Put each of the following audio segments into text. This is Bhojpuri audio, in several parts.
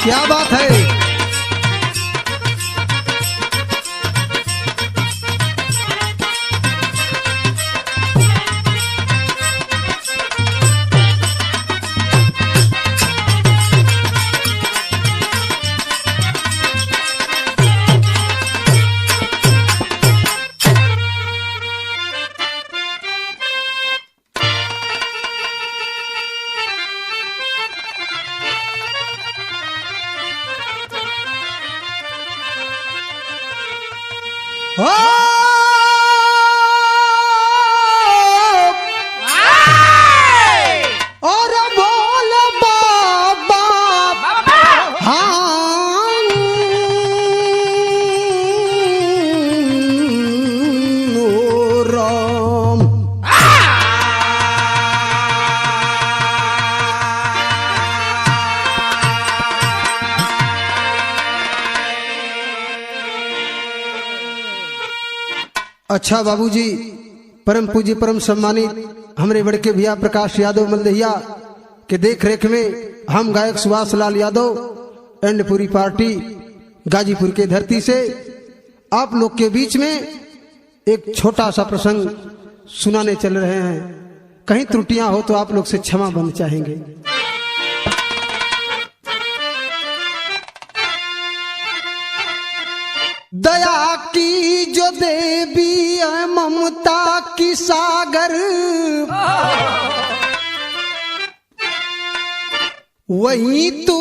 क्या बात है। और बोल बाबा हाँ राम। अच्छा बाबूजी, परम पूज्य परम सम्मानित हमारे बड़के भैया प्रकाश यादव मलदहिया के देख रेख में हम गायक सुभाष लाल यादव एंड पूरी पार्टी गाजीपुर के धरती से आप लोग के बीच में एक छोटा सा प्रसंग सुनाने चल रहे हैं। कहीं त्रुटियां हो तो आप लोग से क्षमा बंद चाहेंगे। दया की जो देवी है ममता की सागर, वही तू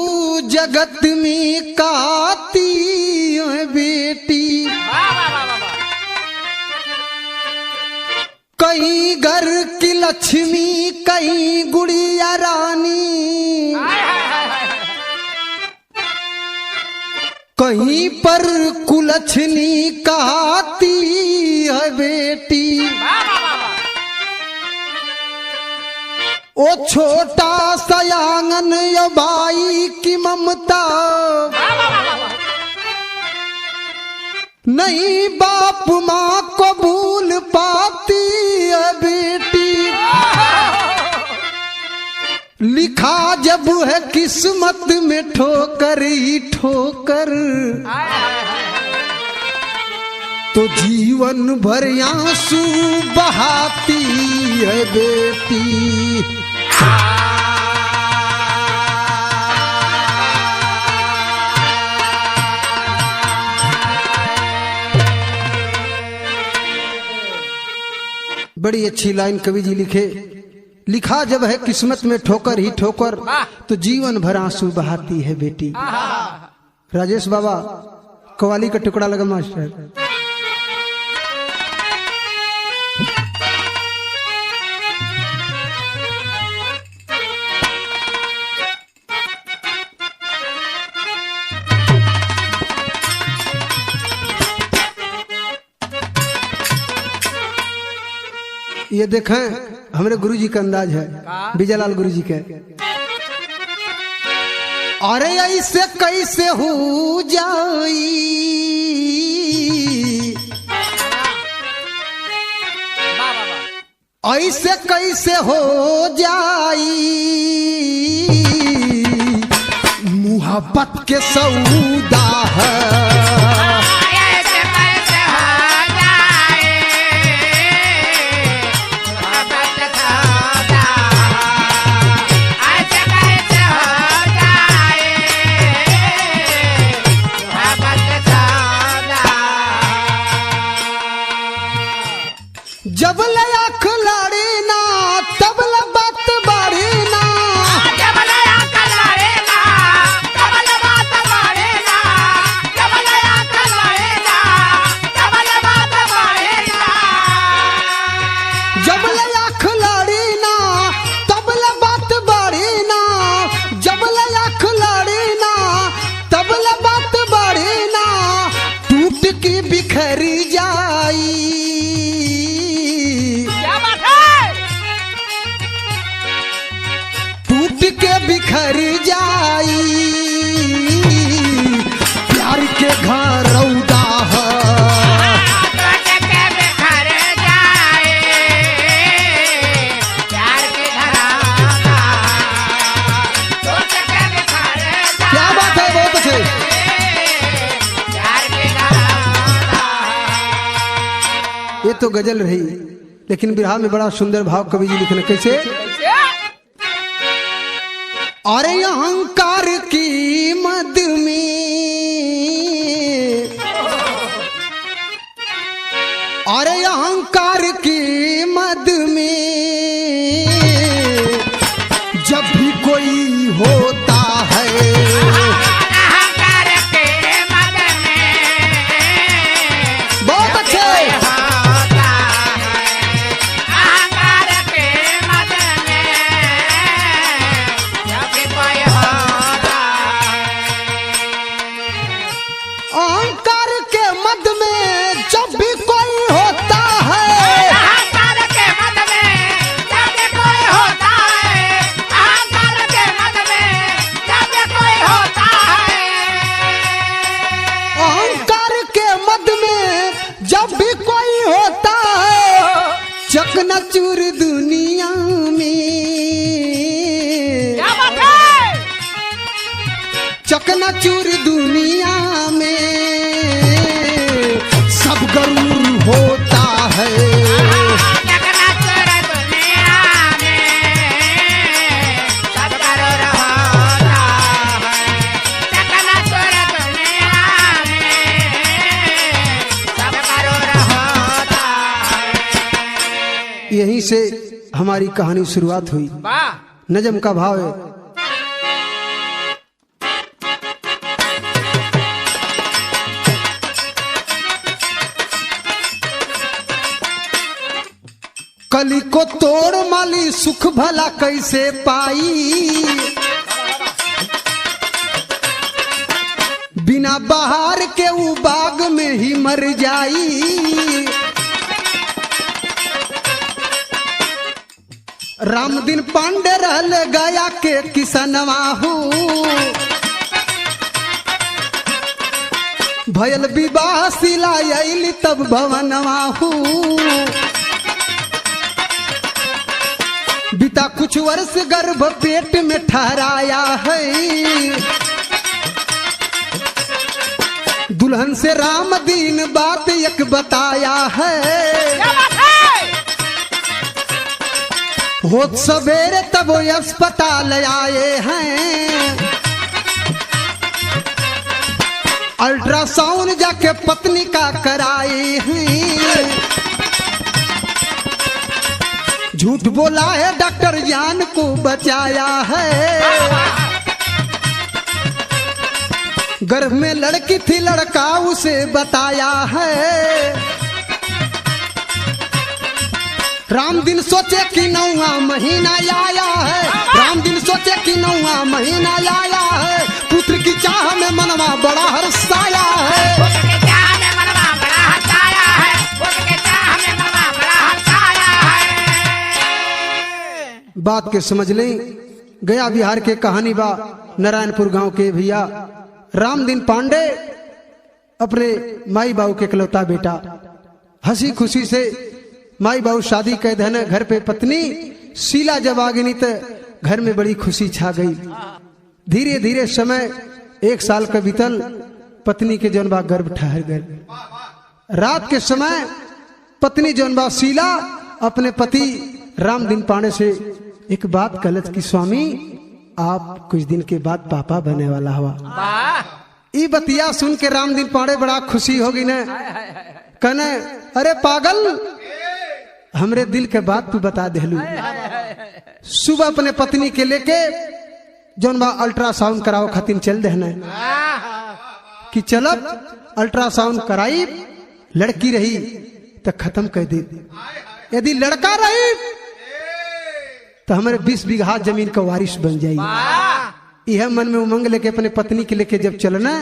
जगत में काती है बेटी। कहीं घर की लक्ष्मी कहीं गुड़िया रानी, कहीं पर कुलछनी कहती है बेटी। ओ छोटा सा आंगन या बाई की ममता, नहीं बाप माँ को भूल पाती है बेटी। लिखा जब है किस्मत में ठोकर ही ठोकर, तो जीवन भर आंसू बहाती है बेटी। बड़ी अच्छी लाइन कवि जी लिखे, लिखा जब है किस्मत में ठोकर ही ठोकर, तो जीवन भर आंसू बहाती है बेटी। राजेश बाबा कवाली का टुकड़ा लगा मास्टर। ये देखें हमारे गुरुजी का अंदाज है, विजयलाल गुरुजी के। अरे ऐसे कैसे हो जाई, ऐसे कैसे हो जाई, मोहब्बत के सौदा है। जब लया खिलाड़ी ना तब बात बाड़ी ना, जब लया खिलाड़ी ना तब बात बाड़ी ना, जब लया खिलाड़ी ना तब बात बाड़ी ना, जब लया खिलाड़ी ना तब बात बाड़ी ना, जब लया खिलाड़ी ना तब बात बाड़ी ना, टूट के बिखरी जाई, के बिखर जाई, प्यार के घर रौदा है। बिखर जाए प्यार के घर, क्या बात है। तो गजल रही, लेकिन बिरहा में बड़ा सुंदर भाव कवि जी लिखने कैसे। अरे अहंकार की मद में, अरे अहंकार की मद में जब भी कोई होता है, अहंकार के मद में बहुत अच्छे, होता है, अहंकार के मद में जब भी कोई होता है, अहंकार के मद में जब भी कोई होता है, अहंकार के मद में जब भी कोई होता है, अहंकार के मद में जब भी कोई होता है, अहंकार के मद में जब भी कोई होता है, चकनाचूर दुनिया में, क्या बात है? चकनाचूर दुनिया में सब गरूर होता है, चकनाचूर दुनिया में सब गरूर होता है, चकनाचूर दुनिया में सब गरूर होता है। यहीं से हमारी कहानी शुरुआत हुई। वाह, नजम का भाव है, कली को तोड़ माली सुख भला कैसे पाई, बिना बहार के वो बाग में ही मर जाई। रामदीन पांडे रहल गया के किसनवा हूँ, भयल विवाह सिलाइली तब भवनवा हूँ, बीता कुछ वर्ष गर्भ पेट में ठहराया है, दुल्हन से रामदीन बात एक बताया है, क्या बात है? होत सवेरे तब वो अस्पताल आए हैं, अल्ट्रासाउंड जाके पत्नी का कराए हैं, झूठ बोला है डॉक्टर जान को बचाया है, गर्भ में लड़की थी लड़का उसे बताया है, रामदीन सोचे कि 9वां महीना आया है, रामदीन सोचे कि 9वां महीना आया है, पुत्र की चाह में मनवा बड़ा हर्षाया है, पुत्र के चाह में मनवा बड़ा हर्षाया है, पुत्र के चाह में मनवा बड़ा हर्षाया है। बात के समझ लें। गया बिहार के कहानी बा नारायणपुर गांव के भैया रामदीन पांडे अपने माई बाबू के इकलौता बेटा, हंसी खुशी से माई बाबू शादी कह देना, घर पे पत्नी शीला जब आ गई तो घर में बड़ी खुशी छा गई। धीरे धीरे समय 1 साल का बीतल, पत्नी के जौन बा गर्भ ठहर गए। रात के समय पत्नी जौन बा शीला अपने पति रामदीन पांडे से एक बात कहलत कि स्वामी आप कुछ दिन के बाद पापा बने वाला हुआ। वाह, ई बतिया सुन के रामदीन पांडे बड़ा खुशी हो गई न, कहने अरे पागल हमरे दिल के बात तू बता देलू। सुबह अपने पत्नी के लेके जौन बा अल्ट्रासाउंड कराओ खातिर चल देना कि चलब अल्ट्रासाउंड कराई, लड़की रही तो खत्म कर दी, यदि लड़का रही तो हमारे 20 बीघा जमीन का वारिस बन जाएगी। यह मन में उमंग लेके अपने पत्नी के लेके जब चलना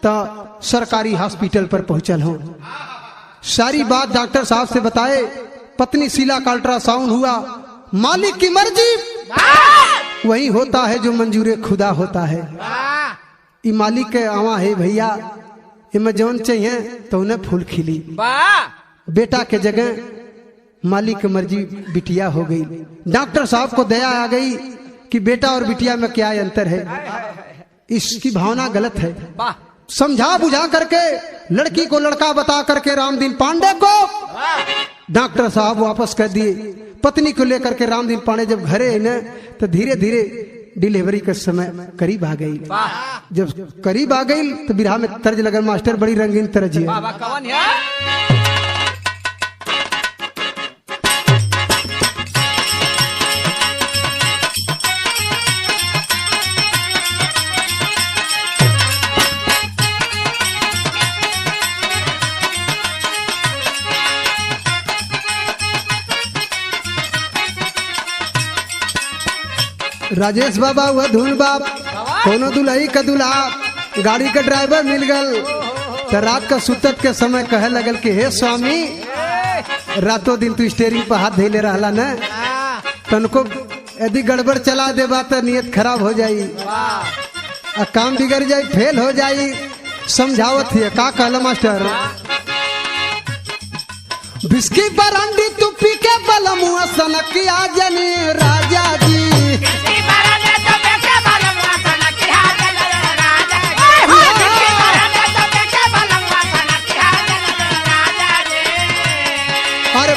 तो सरकारी हॉस्पिटल पर पहुंचल हो, सारी बात डॉक्टर साहब से बताए, पत्नी शीला का अल्ट्रासाउंड हुआ, मालिक की मर्जी वही होता है जो मंजूर खुदा होता है। ये मालिक के आवा है भैया, इनमें जौन चाहिए तो उन्हें फूल खिली। बेटा के जगह मालिक की मर्जी बिटिया हो गई। डॉक्टर साहब को दया आ गई कि बेटा और बिटिया में क्या अंतर है, इसकी भावना गलत है। समझा बुझा करके लड़की को लड़का बता करके रामदीन पांडे को डॉक्टर साहब वापस कर दिए। पत्नी को लेकर के रामदीन पांडे जब घरे आई न तो धीरे धीरे डिलीवरी का समय करीब आ गई। जब करीब आ गई तो बिरहा में तर्ज लगन मास्टर बड़ी रंगीन तर्ज है। कौन है? राजेश बाबा हुआ धुन बाप कोनो दुल्ही का दुल्हा गाड़ी का ड्राइवर मिल गल तो रात का सुतत के समय कहे लगल कि हे स्वामी रातों दिन तू स्टेरिंग पर हाथ धैले रहला न तनको यदि गड़बड़ चला देबा तो नियत खराब हो जाई आ काम बिगड़ जाई फेल हो जाई। समझावत है का कहला मास्टर बिस्की बरंडी तू पी के बलमुआ सनकिया जनी राजा जी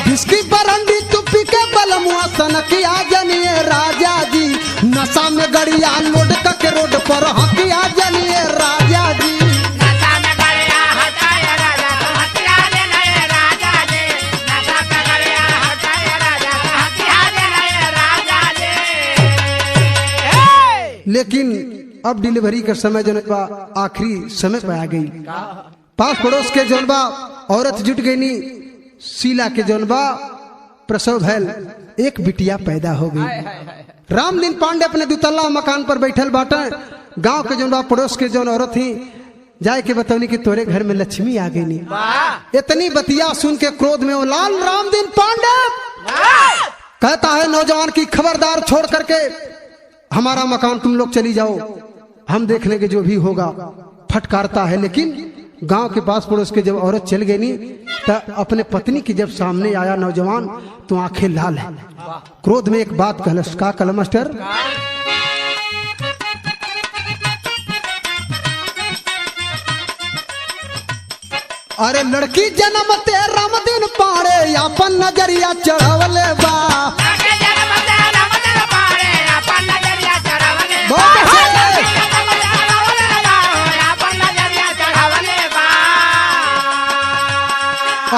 बिस्की बरंडी तू पी के बलमुआ सनकिया जनिए राजा जी नशा में गड़िया लोड के रोड पर हकिया जनिए राजा जी नशा में गड़िया हटाया राजा तो हथिया देना राजा जी नशा में गड़िया हटाया राजा तो हथिया देना राजा जी। लेकिन अब डिलीवरी का समय जो आखिरी समय पे आ गई। पास पड़ोस के जोनबा औरत जुट गई नी शीला के जोनबा प्रसव भैल एक बिटिया पैदा हो गई। रामदीन पांडे अपने दुतल्ला मकान पर बैठल बाटे। गांव के जोनबा पड़ोस के जोन औरत थी जाए के बतौनी कि तोरे घर में लक्ष्मी आ गई नी। इतनी बतिया सुन के क्रोध में वो लाल रामदीन पांडे कहता है नौजवान की खबरदार छोड़ करके हमारा मकान तुम लोग चली जाओ हम देख लेंगे जो भी होगा। फटकारता है लेकिन गांव के पास पड़ोस के जब औरत चल गई नी तो अपने पत्नी की जब सामने आया नौजवान तो आंखें लाल है। क्रोध में एक बात कहलस का कल मास्टर अरे लड़की जन्म ते रामदीन पाड़े अपन नजरिया चढ़ावले बा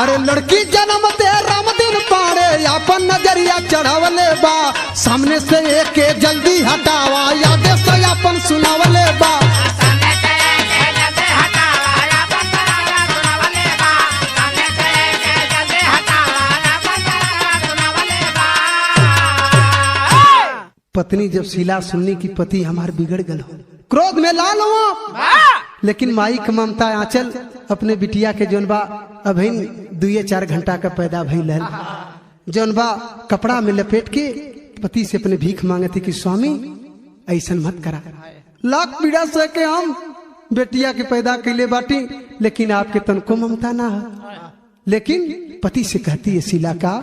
अरे लड़की जन्म दे रामदीन पाड़े अपन नजरिया चढ़ावले बा सामने से एक जल्दी हटावा याद से अपन सुनावले बा पत्नी जब शीला सुनने की पति हमार बिगड़ गल हो क्रोध में लाल हुआ लेकिन माई का ममता आंचल अपने बिटिया के जोनबा अभी 2-4 घंटा का पैदा भइल है जोनबा कपड़ा में लपेट के पति से अपने भीख मांगे थे कि स्वामी ऐसा मत करा लाख पीड़ा से के हम बेटिया के पैदा कैले बाटी लेकिन आपके तन को ममता ना है। लेकिन पति से कहती है शीला का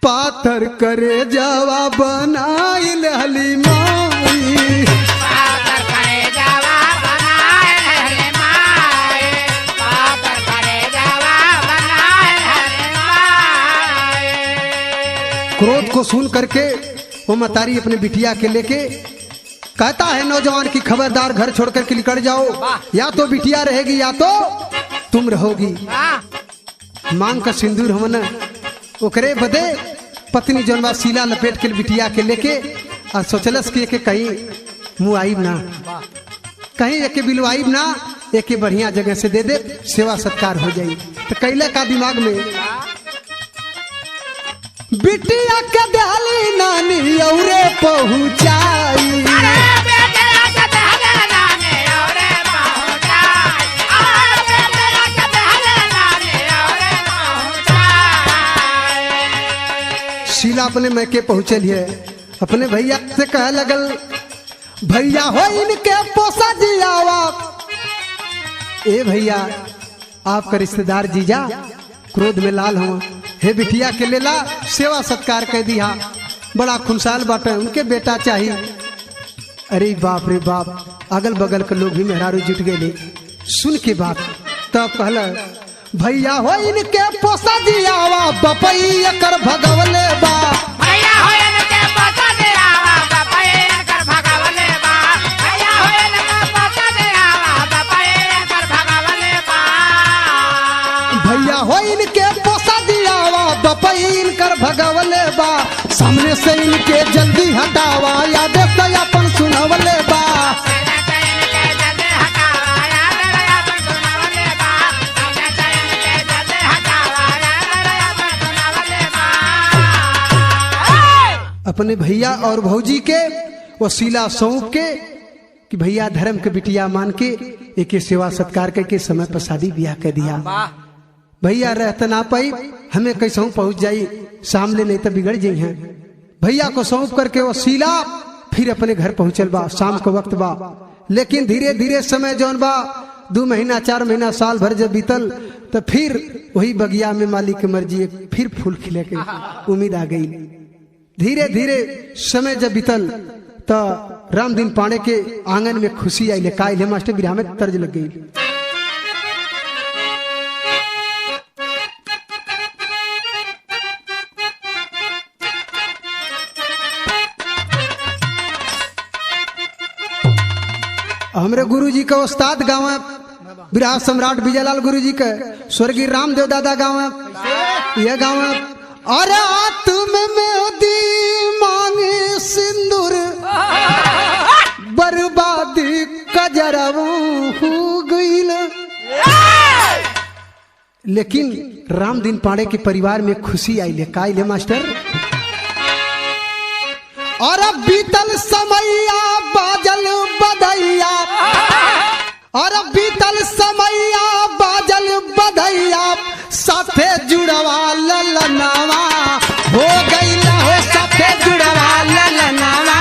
पाथर करे जवा बनाइल हली माई क्रोध को सुन करके वो मतारी अपने बिटिया के लेके कहता है नौजवान की खबरदार घर छोड़ करके निकल जाओ या तो बिटिया रहेगी या तो तुम रहोगी। मांग का सिंदूर हमने ओकरे बदे पत्नी जनवा शीला लपेट के बिटिया के लेके और सोचलस कि कहीं मुँह आईब ना कहीं एक बिलवाईब ना एक बढ़िया जगह से दे दे सेवा सत्कार हो जाये। तो कैला का दिमाग में बिटिया के दहली नानी औरे पहुँचाई शीला अपने मैके पहुँचल है अपने भैया से कह लगल भैया हो इनके पोसा जियावा ए भैया आपका रिश्तेदार जीजा क्रोध में लाल हुआ हे बिटिया के लेला सेवा सत्कार कर दिया बड़ा खुशहाल बाटे उनके बेटा चाहिए। अरे बाप रे बाप अगल बगल के लोग भी मेहरारू जुट गए सुन के बात। तब कहला भैया हो इनके पोसा दियावा बपई कर भगवले बा। भैया हो इनके पोसा दियावा बपई कर भगवले बा। भैया हो इनके पोसा दियावा बपई कर भगवले बा। भैया हो इनके पोसा दियावा बपई कर भगवले बा। सामने से इनके जल्दी हटावा याद से अपन सुनवले बा। अपने भैया और भौजी के वसीला सौंप के कि भैया धर्म के बिटिया मान के एक सेवा सत्कार करके समय पर शादी ब्याह कर दिया। भैया रहते ना पाई हमें कैसे पहुंच जाई सामने नहीं तो बिगड़ जाई हैं। भैया को सौंप करके वसीला फिर अपने घर पहुंचल बा। शाम को वक्त बा लेकिन धीरे धीरे समय जौन बा 2 महीना 4 महीना साल भर जब बीतल तो फिर वही बगिया में मालिक की मर्जी फिर फूल खिले के उम्मीद आ गई। धीरे धीरे समय जब बीतल तो रामदीन पांडे के आंगन में खुशी आई ले मास्टर बिरहा में तर्ज लग गई। हमरे गुरुजी का उस्ताद गाँव बिरहा सम्राट विजयलाल गुरुजी का स्वर्गीय रामदेव दादा गाँव यह गाँव अरे तुम मेहदी मांगे सिंदूर बर्बादी कजरव हो गई। लेकिन रामदीन पांडे के परिवार में खुशी आई ले मास्टर। और अब बीतल समैया बाजल बधैया और अब बीतल समैया बाजल बधैया साथे जुड़वा ललनावा हो गई हो साथे जुड़वा ललनावा।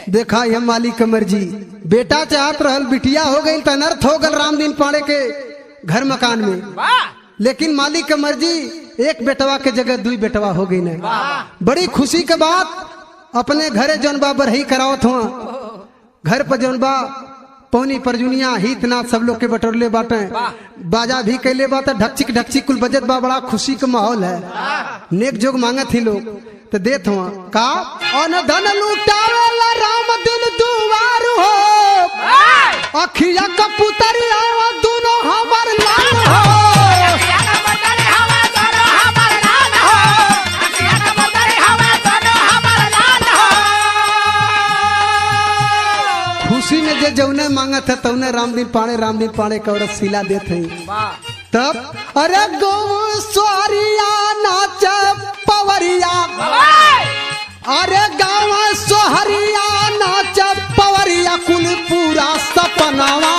देखा यह मालिक की मर्जी बेटा चाहत रहल बिटिया हो गई तो अनर्थ हो गल रामदीन पांडे के घर मकान में। लेकिन मालिक की मर्जी एक बेटवा के जगह 2 बेटवा हो गई न। बड़ी खुशी के बात अपने घरे जौन बा बरही करावत हुआ घर पर जौन बा पौनी परजुनिया हितनाथ सब लोग के बटोरले बाटे बाजा भी कैले बात ढकचिक ढकचिक कुल बजत बा। बड़ा खुशी का माहौल है। नेक जोग मांगत ही लोग तो देत हुआ का अन धन लुटावेला राम दिन दुआर हो अखिया कपुतरिया दोनों हमर लाल हो। खुशी में जे जौने मांगत है तौने रामदीन पांडे का औरत सिला देते हैं। तब अरे गौ स्वारिया नाच पवरिया अरे गाँव सोहरिया नाच पवरिया कुल पूरा सपनावा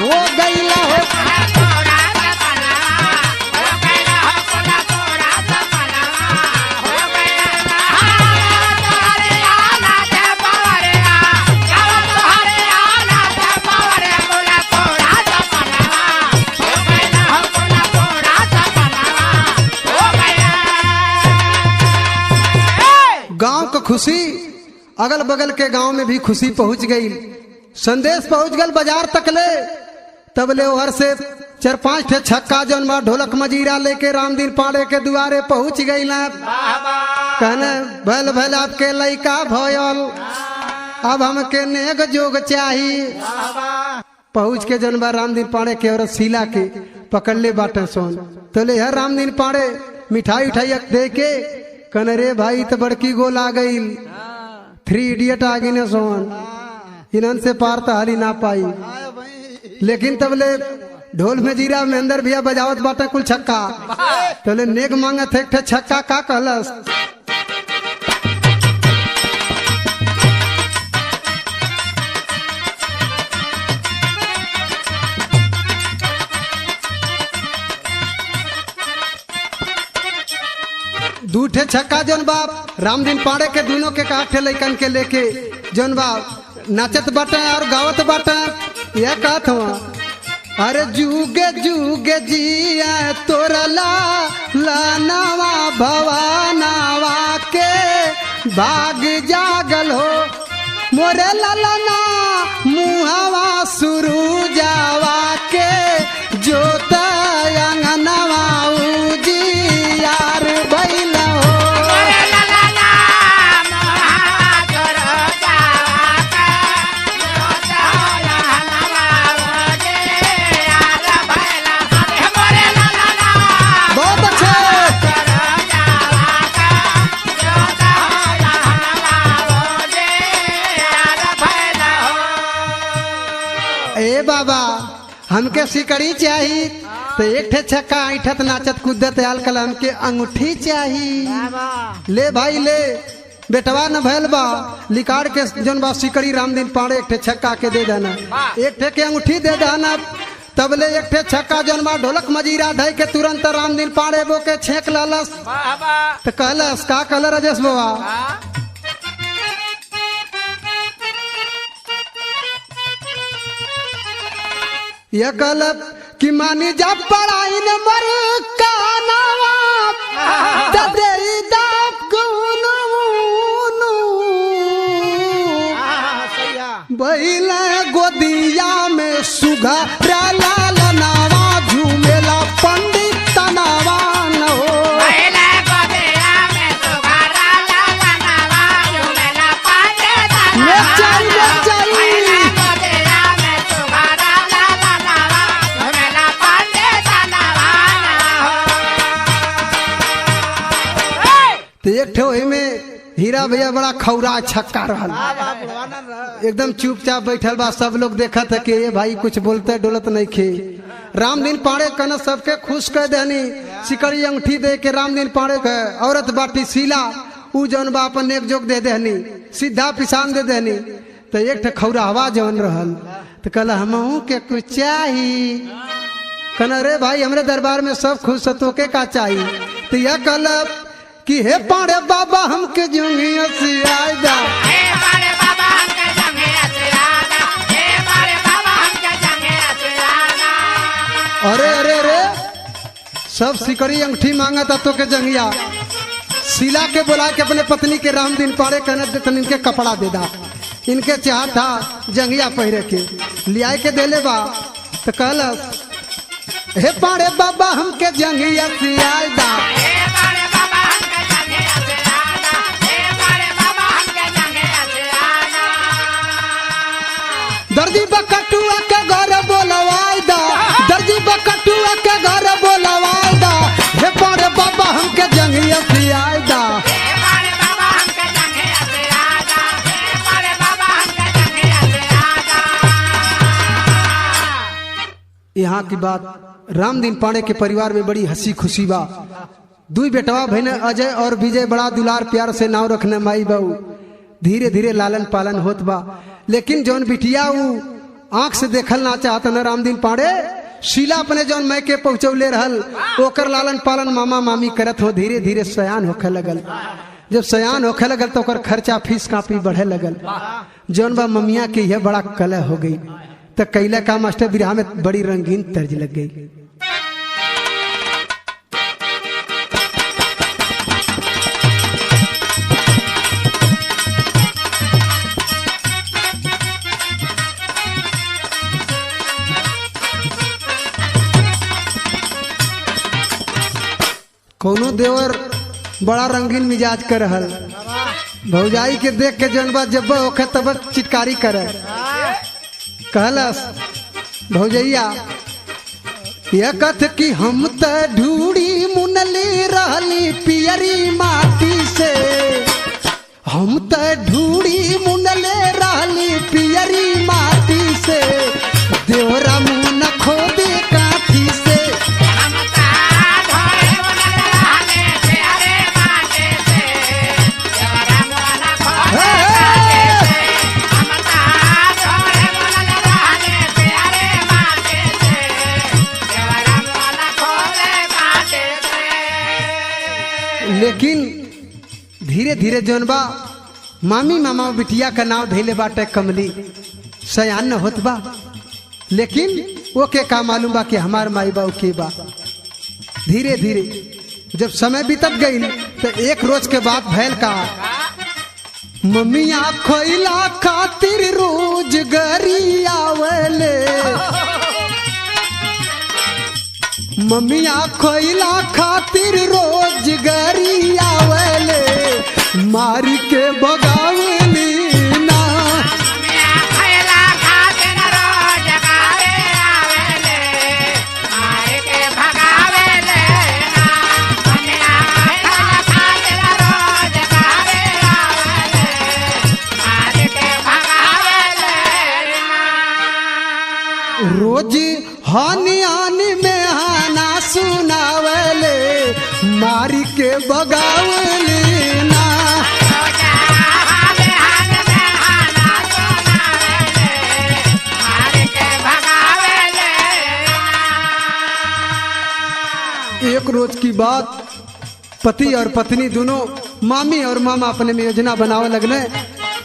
हो गई हो। गांव को खुशी अगल बगल के गांव में भी खुशी पहुंच गई। संदेश पहुंच गल बाजार तक ले तब ले ओहर से 4-5 ठे छक्का जौन बा ढोलक मजीरा लेके रामदीन पांडे के दुआरे पहुंच गई ना। कहने भल भल आपके लइका भयल अब हमके नेग जोग चाहिए। पहुंच के जौन बा रामदीन पांडे के औरत शीला के पकड़ ले बाटे सोन तो ले हर रामदीन पांडे मिठाई उठाई दे के कहने रे भाई तो बड़की गोल आ गई 3 इडियट आ गई ने सोन इन्हन से पार तो हाली ना पाई। लेकिन तब ले ढोल में जीरा में अंदर भैया बजावत बाटे कुल छक्का तो ले नेग मांगत एक ठे छक्का का कहलस दू ठे छक्का जौन बाप रामदीन पाड़े के दोनों के काठे लइकन के लेके जौन बाप नाचत बाटे और गावत बाटे। यह कहत हुआ अरे जुगे जुगे जिया तोरा लानवा भवानवा के भाग जागल हो मोरे ललना मुहवा सुरुजावा के जोत अंगनवा उजियार भइल हो। बहुत अच्छे। ए बाबा हमके सिकड़ी चाहिए तो एक ठे छक्का ऐठत नाचत कूदत आल कल हमके अंगूठी चाहिए। ले भाई ले बेटवा न भैल बा लिकाड़ के जौन बा सिकड़ी रामदीन पाड़े एक ठे छक्का के दे देना, एक ठे के अंगूठी दे देना। तब ले एक ठे छक्का जौन बा ढोलक मजीरा ढाई के तुरंत रामदीन पाड़े बो के छेक ललस। तो कहलस का कहल राजेश बाबा यह कहल कि मानी जब पढ़ाई न मर कानावा ददेई दाप गुनमुनु बैला गोदिया में सुगा लाला नावा झूमेला पंडित तनावा न हो। तो एक ठो में हीरा भैया बड़ा खौरा छक्का रहल, एकदम चुपचाप बैठल बा। सब लोग देखा था कि ये भाई कुछ बोलते डोलत नहीं खे। रामदीन पाड़े कन सबके खुश कर देनी, सिकड़ी अंगूठी दे के रामदीन पाड़े के औरत बाटी शीला उ जौन बा अपन एक जोग दे देनी, सीधा पिसान दे देनी। तो एक ठो खौरा हवा जौन रहल तो कल हमहू के कुछ चाहिए। कहना रे भाई हमरे दरबार में सब खुश तोके का चाहिए। तो यह कल कि हे पाड़े बाबा हमके जंगिया से आइदा, अरे अरे अरे सब सिकड़ी अंगूठी मांगा था तो के जंगिया शीला के बुला के अपने पत्नी के रामदीन पाड़े कहने देते इनके कपड़ा दे दा। इनके चाह था जंगिया पहरे के लिया के दे ले बा। तो कहलस हे पाड़े बाबा हमके जंगिया से आइदा, दर्जी बकटुआ के घर बोलवाई दा, दर्जी बकटुआ के घर बोलवाई दा। हे पाड़े बाबा हमके जंगिया से आइदा। यहाँ की बात रामदीन पाड़े के परिवार में बड़ी हंसी खुशी बा। दुई बेटवा बहन अजय और विजय बड़ा दुलार प्यार से नाव रखने माई बहू धीरे धीरे लालन पालन होत बा। लेकिन जौन बिटिया उ आंख से देखल ना चाहत न रामदीन पाड़े शीला अपने जौन मैं के पहुंचौले रहल ओकर लालन पालन मामा मामी करत हो धीरे धीरे सयान होखे लगल। जब सयान होखे लगल तो ओकर खर्चा फीस कापी बढ़े लगल। जौन बा ममिया के यह बड़ा कलह हो गई। तो कैला का मास्टर बिरहा में बड़ी रंगीन तर्ज लग गई। कोनो देवर बड़ा रंगीन मिजाज कर रहल, भौजाई के देख के जनबा जब ओखे तब चिटकारी करे। कहलस भौजैया यह कथ कि हम त ढूढ़ी मुनली रहली पियरी माटी से, हम त ढूढ़ी मुनले रहली पियरी माटी से, देवरा मुँह न खोदे काठी से। लेकिन धीरे धीरे जौन बा मामी मामा बिटिया का नाम धैले बाटे कमली, सयान न होत बा, लेकिन वो के का मालूम बा कि हमार माई बाबू के बा। धीरे धीरे जब समय बीतत गई तो एक रोज के बाद भैल का मम्मिया खोइला खातिर रोज गरी आवले, मम्मिया खोइला खातिर रोज गरी आवले, मारी के बगावली ना। रोज हानि हानि में हाना सुनावले, मारी के बगावली ना। एक रोज की बात, पति और पत्नी दोनों मामी और मामा अपने में योजना बनावे लगने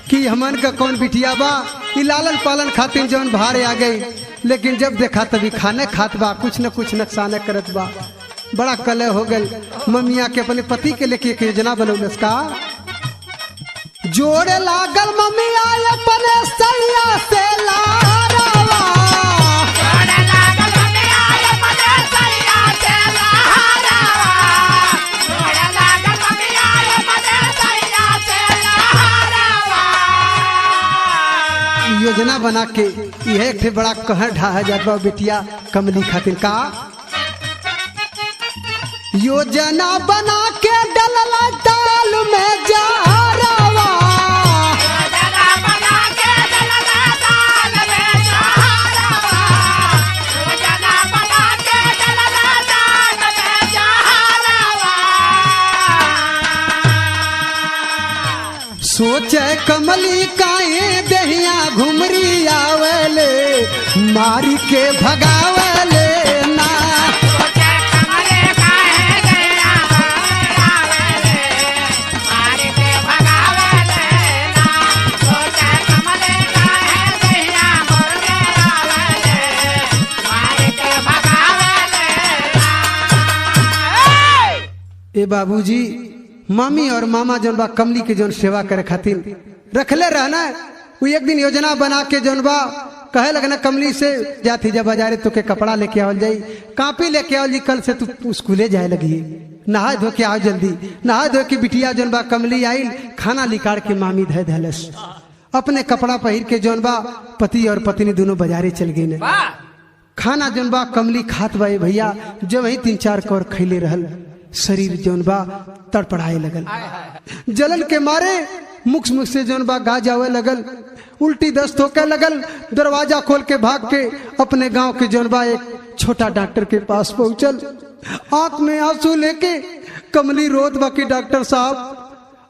कि हमन का कौन बिटिया बा, ई लालन पालन खातिर जौन भारे आ गई, लेकिन जब देखा तभी खाने खात बा, कुछ न कुछ नुकसान करत बा। बड़ा कलह हो गल। मम्मिया के अपने पति के लेके एक योजना बनौलस का जोड़े लागल मम्मिया अपने सैया से लारवा, योजना बना के यह एक बड़ा कहर ढाहा जाता बिटिया कमली खातिर का योजना बना के डलला दाल में जारवा, सोचे कमली काहे दहिया घुमरी आवले, मारी के भगावले ना। ए बाबूजी मामी और मामा जौन बा कमली के जौन सेवा करे खातिर रखले रहना, वो एक दिन योजना बना के जौन बा कहे लगना कमली से जाती जब बाजारे तो के कपड़ा लेके आवल जाई, कापी लेके आवल जी, कल से तू स्कूले जाए लगी, नहा धो के आओ जल्दी। नहा धो के बिटिया जौन बा कमली आई, खाना निकाल के मामी धै धैलस, अपने कपड़ा पहिर के जौन बा पति और पत्नी दोनों बाजारे चल गई ने। खाना जौन बा कमली खात बा भैया, जब वही 3-4 कौर खैले रहल, शरीर जौन बा तड़पड़ाए लगल, जलन के मारे मुख मुख से जौन बा गा जावे लगल, उल्टी दस्त होके लगल। दरवाजा खोल के भाग के अपने गांव के जौन बा एक छोटा डॉक्टर के पास पहुंचल, आंख में आंसू लेके कमली रोत बा कि डॉक्टर साहब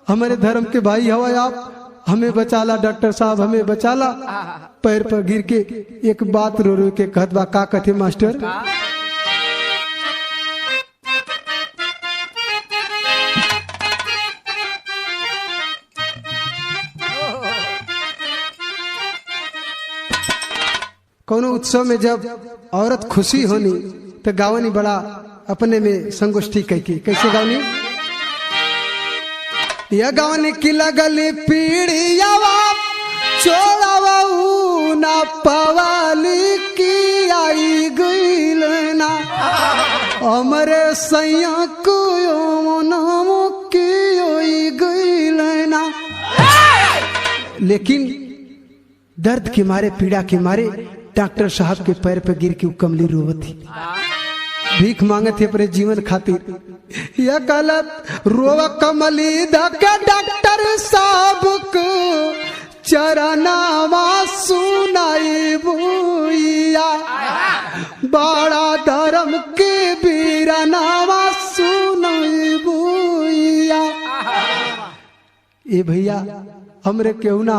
हमारे धर्म के भाई हवा, आप हमें बचाला, डॉक्टर साहब हमें बचाला। पैर पर गिर के एक बात रो रो के कहत बा, का कहते मास्टर? कोनो उत्सव में जब औरत खुशी होनी तो गावनी बड़ा अपने में संगोष्ठी कैसे गावनी? यह गावनी की लगली पीढ़ियावा चोरावा ना पवाली की आई गईल ना, हमरे सैया को नाम की आई गईल ना। लेकिन दर्द के मारे, पीड़ा के मारे डॉक्टर साहब के पैर पे गिर के कमली रोवती, भीख मांगत है अपने जीवन खातिर। यह गलत रोवा कमली धके डॉक्टर साहब को चरनावा सुनाई बुइया, बड़ा धर्म के बीरनावा सुनाई बुइया। ए भैया हमरे केहू ना,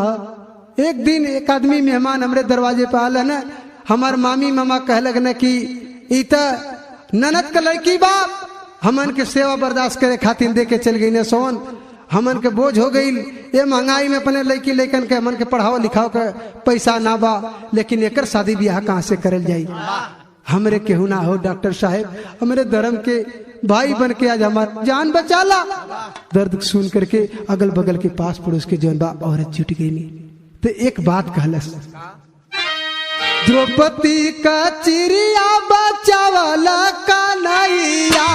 एक दिन एक आदमी मेहमान हमरे दरवाजे पे आल न, हमार मामी मामा कह लगने कि इता ननद का लड़की बा, हमन के सेवा बर्दाश्त करे खातिर दे के चल गई ने सोन। हमन के बोझ हो गई ये महंगाई में अपने लड़की लेकन के हमन के पढ़ाओ लिखाओ के पैसा ना बा, लेकिन एकर शादी ब्याह कहाँ से करल जाई। हमरे केहू ना हो डॉक्टर साहब, हमरे धर्म के भाई बन के आज हमार जान बचाला। दर्द सुन करके अगल बगल के पास पड़ोस के जौन बा औरत जुट गई नी। तो एक बात कहलस, द्रौपदी का चिड़िया बचावला कन्हैया,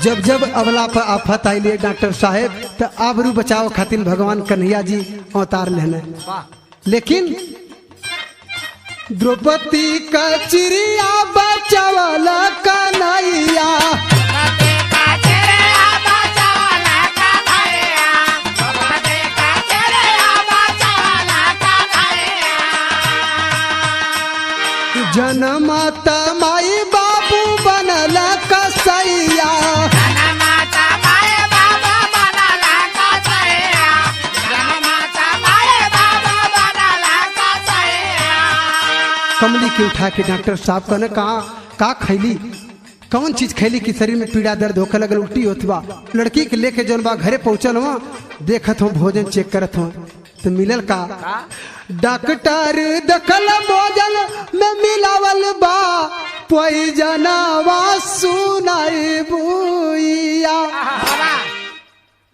जब जब अबला पर आफत आई लिए डॉक्टर साहब तो आबरू बचाव खातिर भगवान कन्हैया जी अवतार लेने। लेकिन द्रौपदी का चिड़िया बचावला कन्हैया, जनमाता माई बाबू बनल कसैया, कमली के उठा के डॉक्टर साहब कहने का खैली, कौन चीज खैली कि शरीर में पीड़ा दर्द होकर लगल, उल्टी होत बा। लड़की के लेके जौन बा घरे पहुंचल हुआ, देखत हो भोजन चेक करत हो तो मिलल का, डॉक्टर दखल भोजन में मिलावल बा पोइजनवा सुनाई बुइया,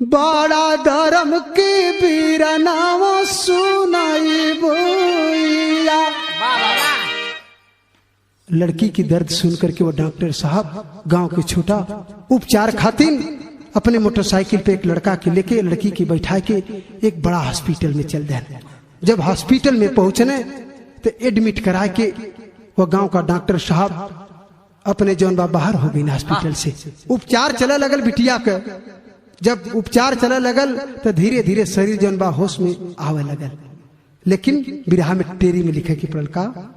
बड़ा धर्म की बीरनावा सुनाई बुइया। लड़की की दर्द सुन करके वो डॉक्टर साहब गांव के छोटा उपचार खातिर अपने मोटरसाइकिल पे एक लड़का के लेके लड़की की बैठा के एक बड़ा हॉस्पिटल में चल देने। जब हॉस्पिटल में पहुंचने तो एडमिट करा के वो गांव का डॉक्टर साहब अपने जौन बा बाहर हो गई हॉस्पिटल से। उपचार चले लगल बिटिया के, जब उपचार चले लगल तो धीरे धीरे शरीर जौन बा होश में आवे लगल। लेकिन बिरहा में टेरी में लिखे की पड़ल का,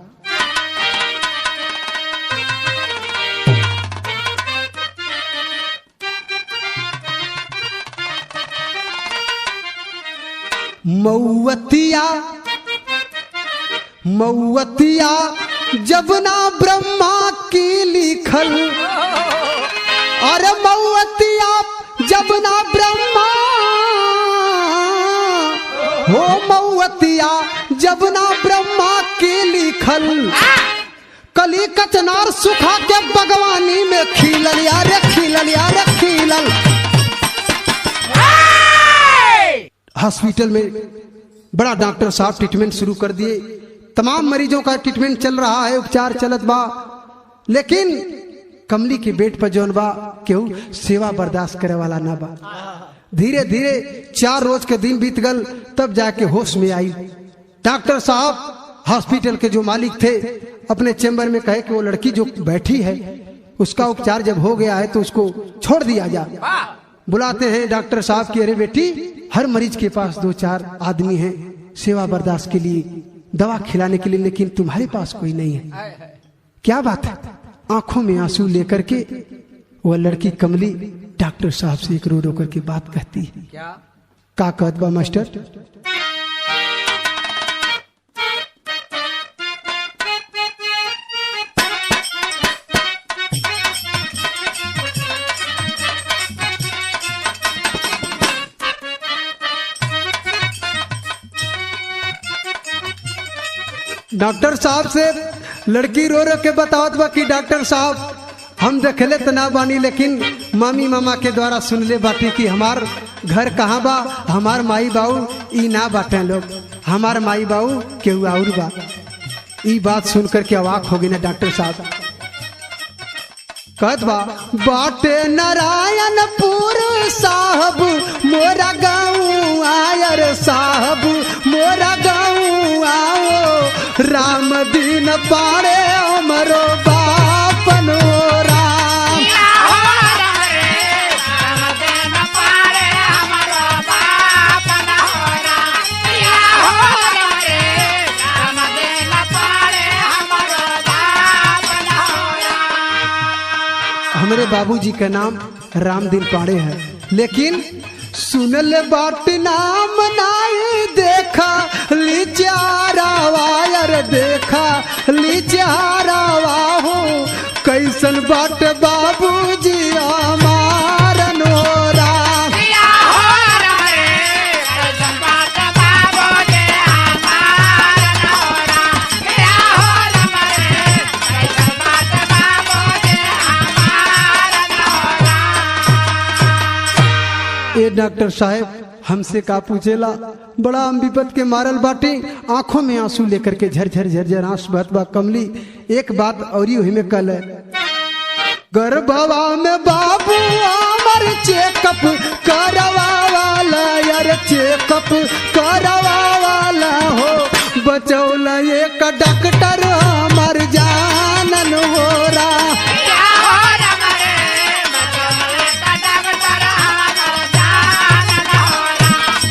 मऊवतिया मऊवतिया जब ना ब्रह्मा की लिखल, अरे मऊवतिया जब ना ब्रह्मा हो, मऊवतिया जब ना ब्रह्मा की लिखल, कली कचनार सुखा के बगवानी में खिलल यारे खिलल यारे खिलल। हॉस्पिटल में बड़ा डॉक्टर साहब ट्रीटमेंट शुरू कर दिए, तमाम मरीजों का ट्रीटमेंट चल रहा है, उपचार चलत बा। लेकिन कमली के बेड पर जौन बा केहू सेवा बर्दाश्त करे वाला ना बा। धीरे धीरे 4 रोज के दिन बीत गल, तब जाके होश में आई। डॉक्टर साहब हॉस्पिटल के जो मालिक थे अपने चेम्बर में कहे कि वो लड़की जो बैठी है उसका उपचार जब हो गया है तो उसको छोड़ दिया जाए। बुलाते हैं डॉक्टर साहब की, अरे बेटी हर मरीज के पास 2-4 आदमी हैं सेवा बर्दाश्त के लिए, दवा खिलाने के लिए, लेकिन तुम्हारे पास कोई नहीं है, क्या बात है। आंखों में आंसू लेकर के वह लड़की कमली डॉक्टर साहब से एक रो रो करके बात कहती है। क्या कहत बा मास्टर, डॉक्टर साहब से लड़की रो रो के बतावत बा कि डॉक्टर साहब हम देखले तो ना बानी, लेकिन मामी मामा के द्वारा सुन ले बाटी कि हमार घर कहाँ बा, हमार माई बाऊ ई ना बाटे लोग, हमार माई बाऊ केहू और बा। ई बात सुन करके अवाक हो गई ना डॉक्टर साहब। कहत बा बाटे नारायणपुर साहब मोरा गाँव आयर साहब मोरा गाँव आओ, राम दिन पारे अमरो बापनो राम। हमारे बाबूजी का नाम रामदीन पाड़े है, लेकिन सुन ले बाट नाम नाई देखा लिचारावा यार देखा लिचारावा हो कैसन बाट बाबूजी हमार नोरा किया हो रे कैसन बात बाबूजी हमार नोरा किया हो रे कैसन बात बाबूजी हमार नोरा। ए डॉक्टर साहब हमसे का पूछेला बड़ा हम विपत के मारल बाटे आंखों में आंसू लेकर के झरझर झरझर आंसू बहत बा कमली। एक बात और ही में कल है गर्भवा में बाबू अमर चेकअप करवा वाला यार चेकअप करवा वाला हो बचौला एक डॉक्टर हमार जानन हो रहा किया हो रे बचौला एक डॉक्टर हमार जानन होला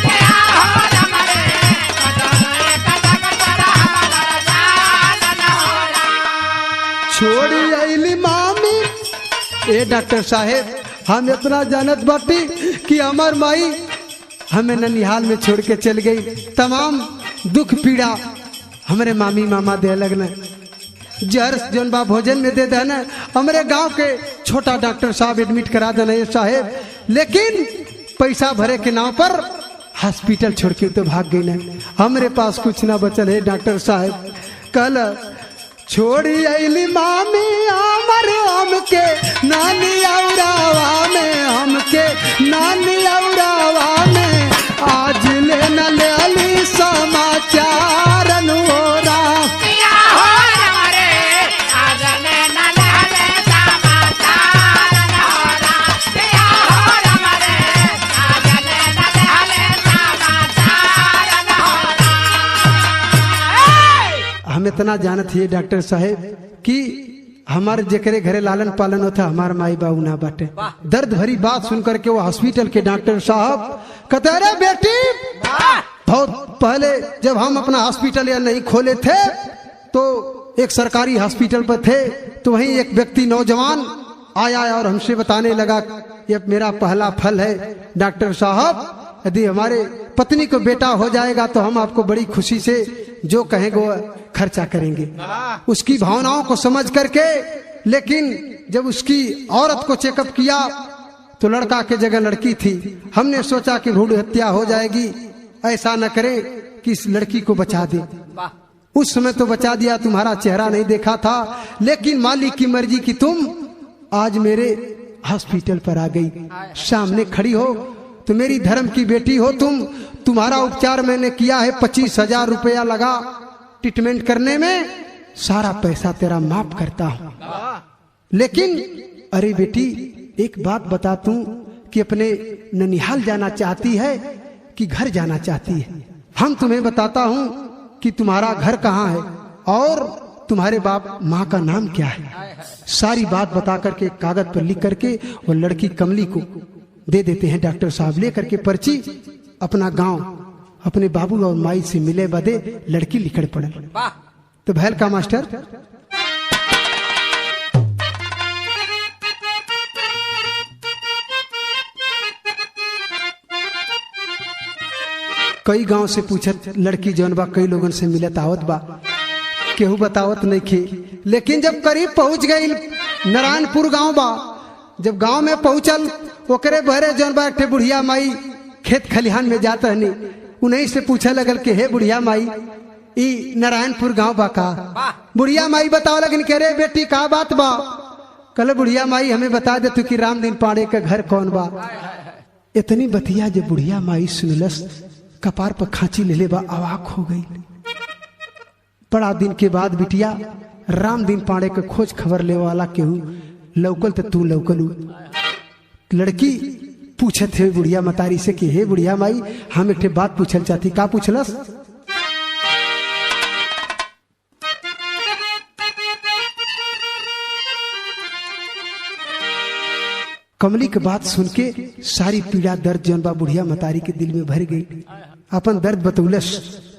किया हो रे बचौला एक डॉक्टर हमार जानन होला। छोड़ी अली मामी ए डॉक्टर साहेब हम इतना जानत बाटी कि हमार माई हमें ननिहाल में छोड़ के चल गई। तमाम दुख पीड़ा हमारे मामी मामा दे लगने जहर जौन बा भोजन में दे देना हमारे गांव के छोटा डॉक्टर साहब एडमिट करा देना ये साहेब, लेकिन पैसा भरे के नाव पर हॉस्पिटल छोड़ के तो भाग गई नहीं। हमारे पास कुछ ना बचल है डॉक्टर साहब। कल छोड़ी अली मामी अमर हमके नानी औरावा में हमके नानी औरावा में आज ले न ले अली समाचार नोरा किया हो रे आज ले न ले समाचार नोरा किया हो रे आज ले न ले समाचार नोरा। हम इतना जानत हिए डॉक्टर साहेब कि हमारे जेकरे घरे लालन पालन होता हमार माई बाबू ना बाटे। दर्द भरी बात सुनकर के वो हॉस्पिटल के डॉक्टर साहब कहते अरे बेटी बहुत पहले जब हम अपना हॉस्पिटल या नहीं खोले थे तो एक सरकारी हॉस्पिटल पर थे तो वहीं एक व्यक्ति नौजवान आया और हमसे बताने लगा ये मेरा पहला फल है डॉक्टर साहब, यदि हमारे पत्नी को बेटा हो जाएगा तो हम आपको बड़ी खुशी से जो कहेंगे वो खर्चा करेंगे। उसकी भावनाओं को समझ करके, लेकिन जब उसकी औरत को चेकअप किया तो लड़का के जगह लड़की थी। हमने सोचा कि भ्रूण हत्या हो जाएगी, ऐसा न करें कि इस लड़की को बचा दे। उस समय तो बचा दिया, तुम्हारा चेहरा नहीं देखा था, लेकिन मालिक की मर्जी की तुम आज मेरे हॉस्पिटल पर आ गई, सामने खड़ी हो तो मेरी धर्म की बेटी हो तुम। तुम्हारा उपचार मैंने किया है, 25,000 रुपया लगा ट्रीटमेंट करने में, सारा पैसा तेरा माफ करता हूं। लेकिन अरे बेटी एक बात बता तू कि अपने ननिहाल जाना चाहती है कि घर जाना चाहती है? हम तुम्हें बताता हूं कि तुम्हारा घर कहाँ है और तुम्हारे बाप माँ का नाम क्या है। सारी बात बता करके कागज पर लिख करके वो लड़की कमली को दे देते हैं डॉक्टर साहब। लेकर के पर्ची अपना गांव अपने बाबू और माई से मिले बदे लड़की लिखड़ पड़े। तो भैल का मास्टर कई गांव से पूछत लड़की जौन बा, कई लोगन से मिलत आवत बा, केहू बतावत नहीं खे। लेकिन जब करीब पहुंच गई नारायणपुर गांव बा, जब गांव में पहुंचल ओकरे बहरे जौन बा एक बुढ़िया माई खेत खलिहान में जाता है, उन्हीं से पूछे लगल कि हे बुढ़िया माई ई नारायणपुर गांव बा का? बुढ़िया माई बताओ लगन के रे बेटी का बात बा? कल बुढ़िया माई हमें बता दे तू कि रामदीन पाड़े का घर कौन बा। इतनी बतिया जब बुढ़िया माई सुनलस कपार पर खांची ले बा, अवाक हो गई। बड़ा दिन के बाद बिटिया रामदीन पाड़े का खोज खबर ले वाला केहू लौकल तो तू लौकलू। लड़की पूछे थे बुढ़िया मतारी से कि हे बुढ़िया माई हम एक बात पूछल चाहती। का पूछलस? कमली की बात सुन के सारी पीड़ा दर्द जौन बा बुढ़िया मतारी के दिल में भर गई। अपन दर्द बतौलस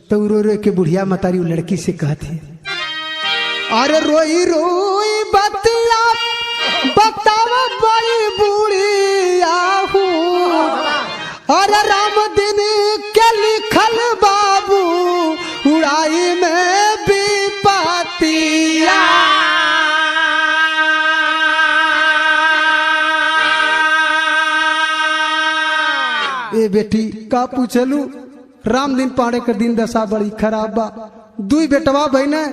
तो रो रो के बुढ़िया मतारी लड़की से कहती, अरे रोई रोई बतिया बताव बड़ी बुढ़िया हूँ, और राम दिन के लिखल बाबू उड़ाई में विपतिया। ए बेटी का पूछलू राम दिन पाड़े के दिन दशा बड़ी खराब बा। दुई बेटवा बहने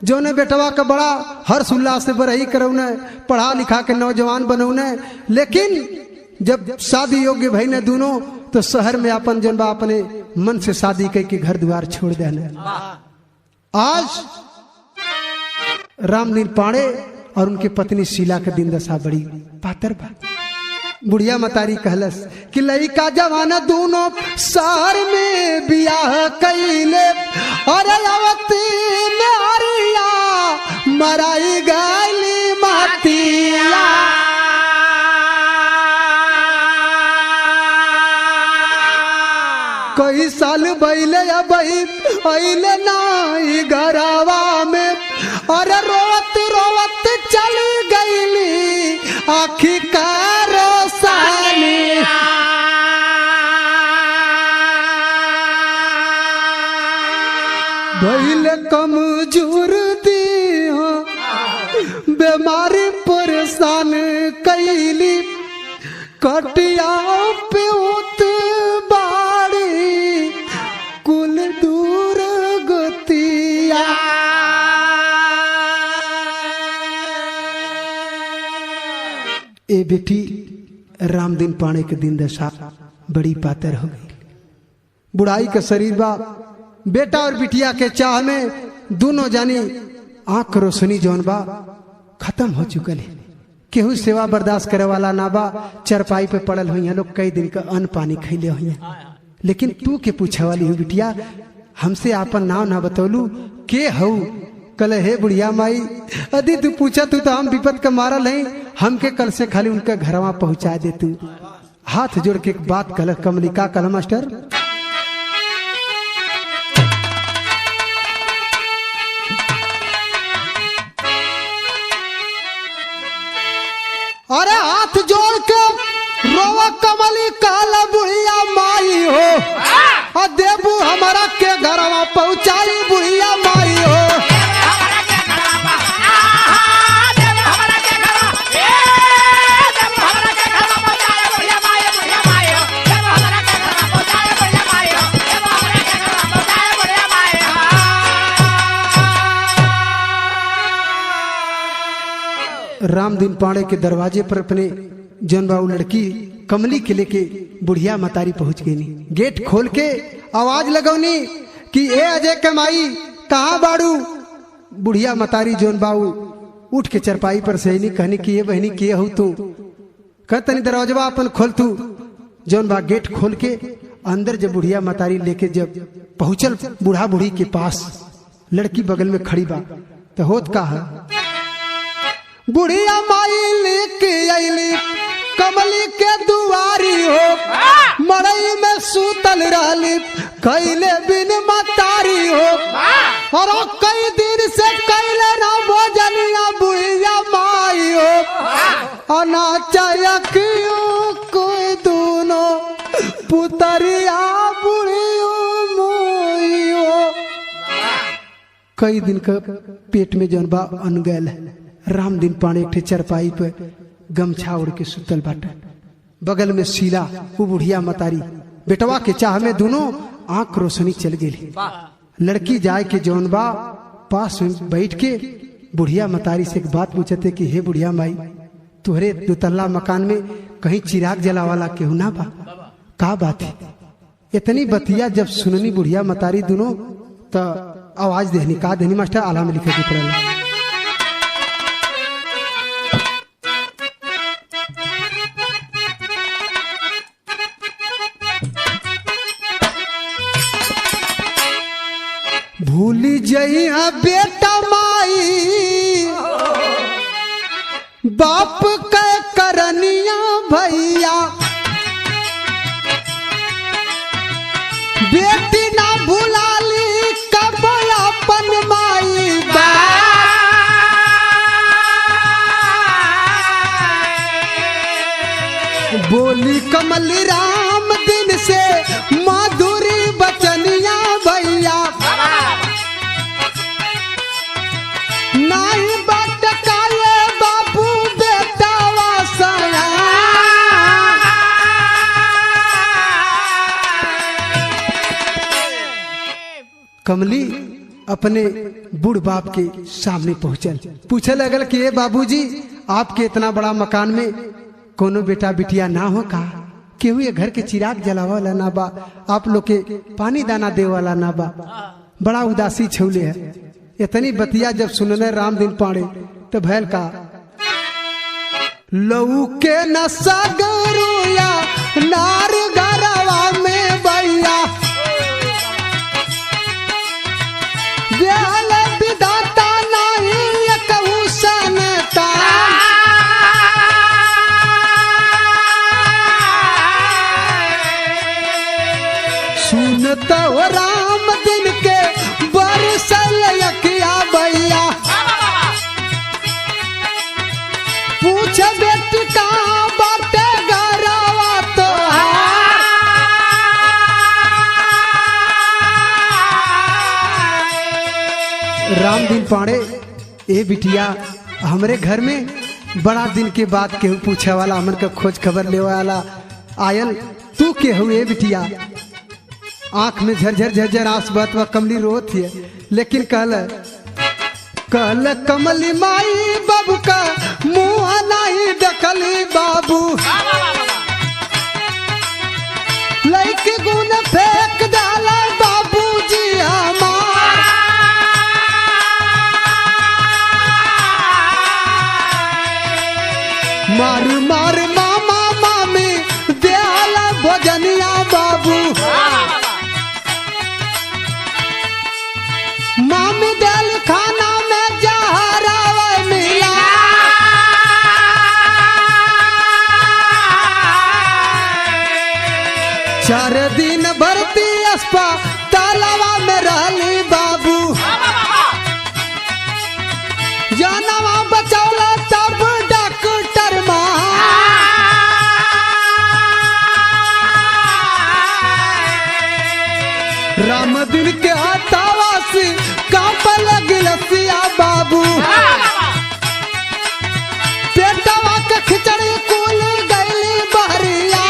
जोने बेटवा का बड़ा हर्ष उल्लास से बरही करौने पढ़ा लिखा के नौजवान बनौने, लेकिन जब शादी योग्य भईने दोनों तो शहर में अपन जनबा अपने मन से शादी करके घर द्वार छोड़ देने। आज रामदीन पाड़े और उनके पत्नी शीला के दिन दशा बड़ी पातर बा। बुढ़िया मतारी कहलस कि लइका जवाना दोनों शहर में बियाह कैले और अवती में अरिया मराई गली महतिया। कई साल बैले अइले नाई घरवा में और रोवत रोवत चल गईली आखी का रोसानी। भइले कमजोर दी बीमारी परेशान कैली कटिया पे उत बाड़ी कुल दूर गतिया। ए बेटी रामदीन पाड़े के दिन दशा बड़ी पातर हो गई। बुढ़ाई के शरीर बा, बेटा और बिटिया के चाह में दोनों जानी आंख रोशनी जौन बा खत्म हो चुकल है। केहू सेवा बर्दाश्त करे वाला ना बा। चरपाई पे पड़ल हुई है लोग, कई दिन का अन्न पानी खैले हुई है। लेकिन तू के पूछे वाली हूँ बिटिया, हमसे आपन नाव ना बतौलू के हऊ? कल हे बुढ़िया माई यदि तू पूछा तू तो हम विपत का मारल है, हमके कल से खाली उनका घरवा पहुंचा दे तू। हाथ जोड़ के एक बात कल कमलिका कल मास्टर। अरे हाथ जोड़ के रोवा कमली काला बुढ़िया माई हो और देबू हमारा के घरवा पहुंचाई बुढ़िया माई हो। रामदीन पाड़े के दरवाजे पर अपने जनबाऊ लड़की कमली के लेके बुढ़िया मतारी पहुंच गई। गेट खोल के आवाज लगौनी कि ए अजय कमाई कहाँ बाड़ू? बुढ़िया मतारी जनबाऊ उठ के चरपाई पर से नहीं कहनी कि ये बहनी के हूँ तू? कहतनी दरवाजा अपन खोल तू। जनबा गेट खोल के अंदर जब बुढ़िया मतारी लेके जब पहुंचल बूढ़ा बूढ़ी के पास, लड़की बगल में खड़ी बा तो होत का है? बुढ़िया माई लेके अइली कमली के दुआरी हो, मड़ई में सूतल रहली कैले बिन मतारी हो। और कई दिन से कैले ना भोजनिया बुढ़िया माई हो। अनाचयकियों कोई दोनों पुतरिया बुढ़ियो मोई हो। कई दिन का पेट में जनबा अन गैल है। रामदीन पाड़े के चरपाई पे गमछा उड़ के सुतल बाटे, बगल में शीला वो बुढ़िया मतारी बेटवा के चाह में दोनों आंख रोशनी चल गई। लड़की जाए के जौनबा पास में बैठ के बुढ़िया मतारी से एक बात पूछते कि हे बुढ़िया माई तुहरे दुतल्ला मकान में कहीं चिराग जला वाला केहू ना बा? का बात है? इतनी बतिया जब सुननी बुढ़िया मतारी दोनों तो आवाज देहनी का देहनी मास्टर आला में लिखे के पड़ेला। भूली जइहा बेटा माई बाप के करनिया भैया, बेटी ना भुलाली कब अपन माई बाप। बोली कमली राम दिन से माधुरी बचनिया भैया नहीं बटकाए बाबू बेटा वासया। कमली अपने बूढ़ बाप के सामने पहुंचल, पूछे लगल कि ये बाबूजी आपके इतना बड़ा मकान में कोनो बेटा बिटिया ना हो का? केहू ये घर के चिराग जलावा वाला ना बा, आप लोग के पानी दाना दे वाला ना बा, बड़ा उदासी छौले है। इतनी बतिया जब सुनने राम दिन पाड़े तो भैल का लऊ के न सगरुया नार गरवा में भैया विधाता नहीं कहूँ सनता। सुनता हो राम दिन के बरसल यकिया भैया पूछ बेटी का बाटे गरवा तो राम दिन पाड़े ए बिटिया हमरे घर में बड़ा दिन के बाद केहू पूछे वाला हमन का खोज खबर ले वाला आयल, तू के हुए बिटिया? आंख में झरझर झरझर आंसू बहत हुआ कमली रोत है, लेकिन कहल कमली माई बाबू का मुँह नहीं देखली बाबू लड़की गुन फेंक डाला बाबू जी हमार। मार मार मामा मामी दयाला भोजनिया बाबू मामी दल खाना में जहरा मिला। चार दिन भर्ती अस्पतालवा में रहली बाबू जानवा बचौला तब डॉक्टर राम दिन के हतावासी कांप लगिलसिया बाबू पेटवा के खिचड़ी कुल गईली बहरिया।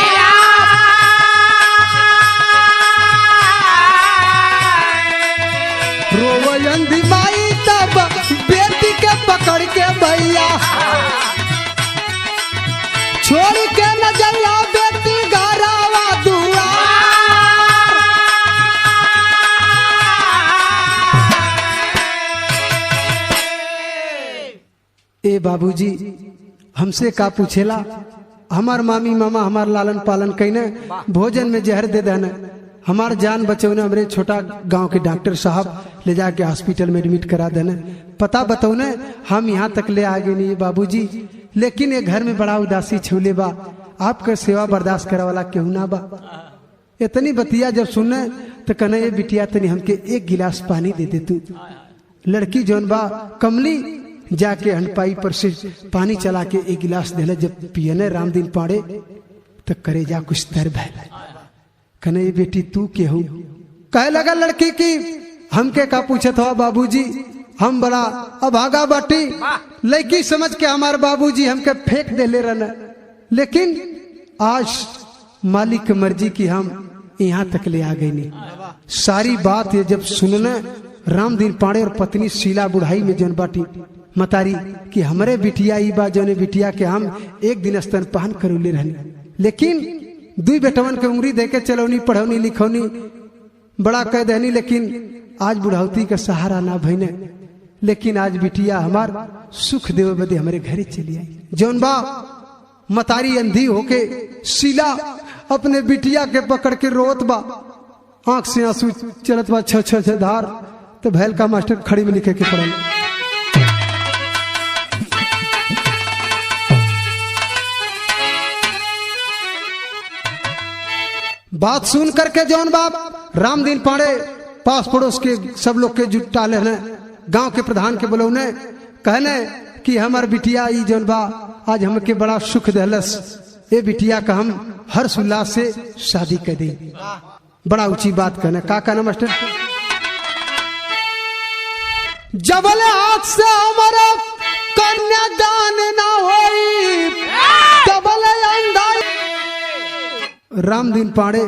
रोवयंदी माई तब बेटी के पकड़ के भैया छोड़ के न जइया बेटी घरवा दुआ। ए बाबूजी हमसे का पूछेला? हमार मामी मामा हमार लालन पालन कईने भोजन में जहर दे देना, हमार जान बचौने हमरे छोटा गांव के डॉक्टर साहब ले जाके हॉस्पिटल में एडमिट करा देने, पता बतौने हम यहाँ तक ले आ गए नहीं बाबूजी। लेकिन ये घर में बड़ा उदासी छूले बा, आपका सेवा बर्दाश्त करे वाला केहू ना बा। इतनी बतिया जब सुनने तो कहने ये बिटिया तनी हमके एक गिलास पानी दे दे तू। लड़की जौन बा कमली जाके हंडपाई पर से पानी चला के एक गिलास देले, जब पियने राम दिन पाड़े तो करे जा कुछ तर भैल। कने बेटी तू के हो? कहे लगा लड़की की हमके का पूछत हो बाबूजी, हम बड़ा अभागा बाटी लड़की समझ के हमारे बाबूजी हमके फेंक दे ले रहना, लेकिन आज मालिक की मर्जी की हम यहाँ तक ले आ गई नहीं। सारी बात ये जब सुनने राम दिन पाड़े और पत्नी शीला बुढ़ाई में जन बाटी मतारी कि हमरे बिटिया ई बा जौने बिटिया के हम एक दिन स्तनपान करूले रहनी, लेकिन दुई बेटवन के उंगली देके चलौनी पढ़ौनी लिखौनी बड़ा कह देनी, लेकिन आज बुढ़ौती का सहारा ना भईने। लेकिन आज बिटिया हमार सुख देवे बदे हमारे घरे चली आई। जौन बा मतारी अंधी होके शीला अपने बिटिया के पकड़ के रोत बा, आंख से आंसू चलत बा छ छ धार। तो भैल का मास्टर खड़ी में लिखे के पड़ल। बात सुन करके जौन बाप राम दिन पाड़े पास पड़ोस के सब लोग के जुटा लेने, गांव के प्रधान के बोलौने कहने कि हमार बिटिया ई जौन बा आज हमके बड़ा सुख दहलस, ये बिटिया का हम हर्ष उल्लास से शादी कर दी। बड़ा ऊंची बात कहना का कहना मास्टर। जबले हाथ से हमारा कन्यादान ना होई तबले अंधा। राम दिन पाड़े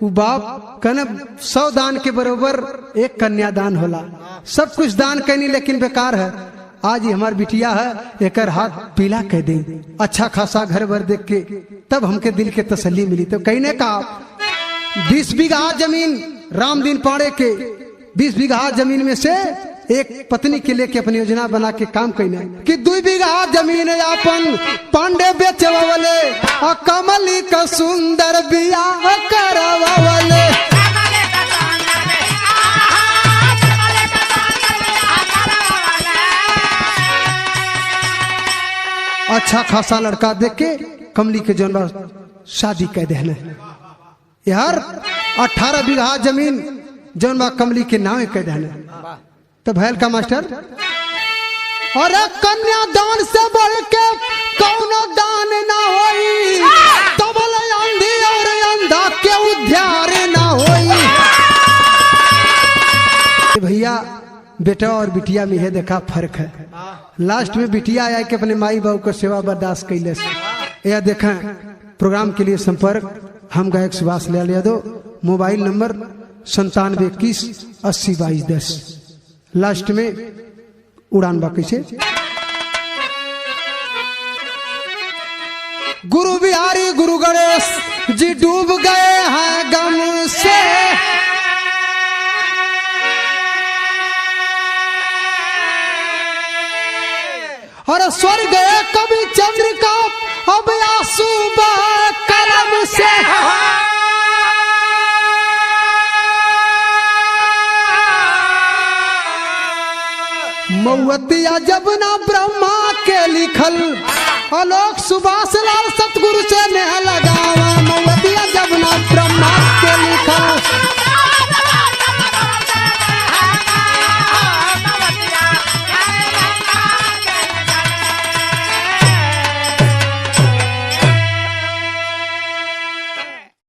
वो बाप कहना 100 दान के बरोबर एक कन्यादान होला। सब कुछ दान करनी लेकिन बेकार है। आज ही हमार बिटिया है एक हाथ पीला कह दे, अच्छा खासा घर भर देख के तब हमके दिल के तसल्ली मिली। तो कहने का 20 बीघा जमीन राम दिन पाड़े के 20 बीघा जमीन में से एक पत्नी के लेके अपनी योजना बना के काम करना कि 2 बीघा जमीन अपन पांडे बेचवावले और कमली का सुंदर बियाह करवावले। अच्छा खासा लड़का देख के कमली के जौन शादी कह देना यार। 18 बीघा जमीन जौन बा कमली के नामे कह देना। तो भैल का मास्टर और कन्यादान से बढ़ के कौनो दान ना होई तबले अंधी और अंधा के उद्धार ना होई। भैया बेटा और बिटिया में यह देखा फर्क है। लास्ट में बिटिया आया कि अपने माई बाबू को सेवा बर्दाश्त कैले से। यह देखा प्रोग्राम के लिए संपर्क हम गायक Subhash Lal Yadav, mobile number 9721 80 22 10। Last में उड़ान बाकी से गुरु बिहारी गुरु गणेश जी डूब गए हैं गम से। और स्वर्ग कभी चंद्रिका अब आंसू बह कलम से। मऊतिया जब ना ब्रह्मा के लिखल आलोक सुभाष लाल सतगुरु से नेह लगावा। मऊतिया जब ना ब्रह्मा